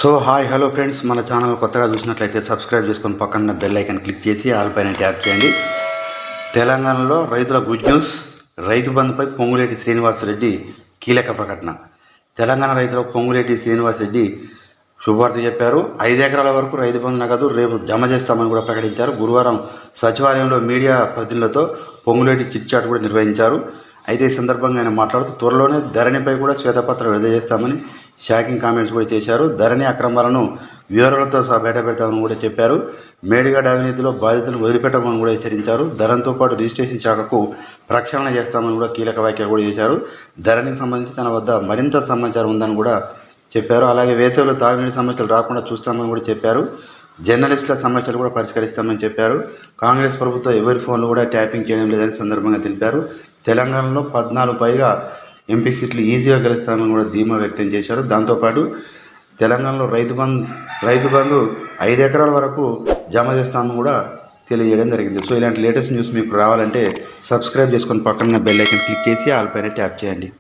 So hi hello friends, మన channel కొత్తగా చూసినట్లయితే సబ్స్క్రైబ్ చేసుకొని పక్కన బెల్ ఐకాన్ క్లిక్ చేసి ఆల్ పైన ట్యాప్ చేయండి. తెలంగాణలో రైతుల గుడ్ న్యూస్. రైతు బంధుపై పొంగులేటి శ్రీనివాసరెడ్డి కీలక ప్రకటన. తెలంగాణ రైతులకు పొంగులేటి శ్రీనివాసరెడ్డి శుభవార్త చెప్పారు. 5 ఎకరాల వరకు రైతు బంధు నగదు రేపు జమ చేస్తామని కూడా ప్రకటించారు. గురువారం సచివాలయంలో మీడియా ప్రతినిధులతో పొంగులేటి చిట్ చాట్ కూడా నిర్వహించారు. అయితే ఈ సందర్భంగా ఆయన మాట్లాడుతూ త్వరలోనే ధరణిపై కూడా శ్వేతపత్రం విడుదల చేస్తామని షాకింగ్ కామెంట్స్ కూడా చేశారు. ధరణి అక్రమాలను వివరాలతో సహా బయటపెడతామని కూడా చెప్పారు. మేడిగడ్డ అవినీతిలో బాధితులను వదిలిపెట్టమని కూడా హెచ్చరించారు. ధరణితో పాటు రిజిస్ట్రేషన్ శాఖకు ప్రక్షాళన చేస్తామని కూడా కీలక వ్యాఖ్యలు కూడా చేశారు. ధరణికి సంబంధించి తన వద్ద మరింత సమాచారం ఉందని కూడా చెప్పారు. అలాగే వేసవిలో తాగునీటి సమస్యలు రాకుండా చూస్తామని కూడా చెప్పారు. జర్నలిస్టుల సమస్యలు కూడా పరిష్కరిస్తామని చెప్పారు. కాంగ్రెస్ ప్రభుత్వం ఎవరి ఫోన్లు కూడా ట్యాపింగ్ చేయడం లేదని సందర్భంగా తెలిపారు. తెలంగాణలో 14 పైగా ఎంపీ సీట్లు ఈజీగా గెలుస్తామని కూడా ధీమా వ్యక్తం చేశారు. దాంతోపాటు తెలంగాణలో రైతు బంధు 5 ఎకరాల వరకు జమ చేస్తామని కూడా తెలియజేయడం జరిగింది. సో ఇలాంటి లేటెస్ట్ న్యూస్ మీకు రావాలంటే సబ్స్క్రైబ్ చేసుకొని పక్కన బెల్ ఐకాన్ క్లిక్ చేసి ఆల్ పైన ట్యాప్ చేయండి.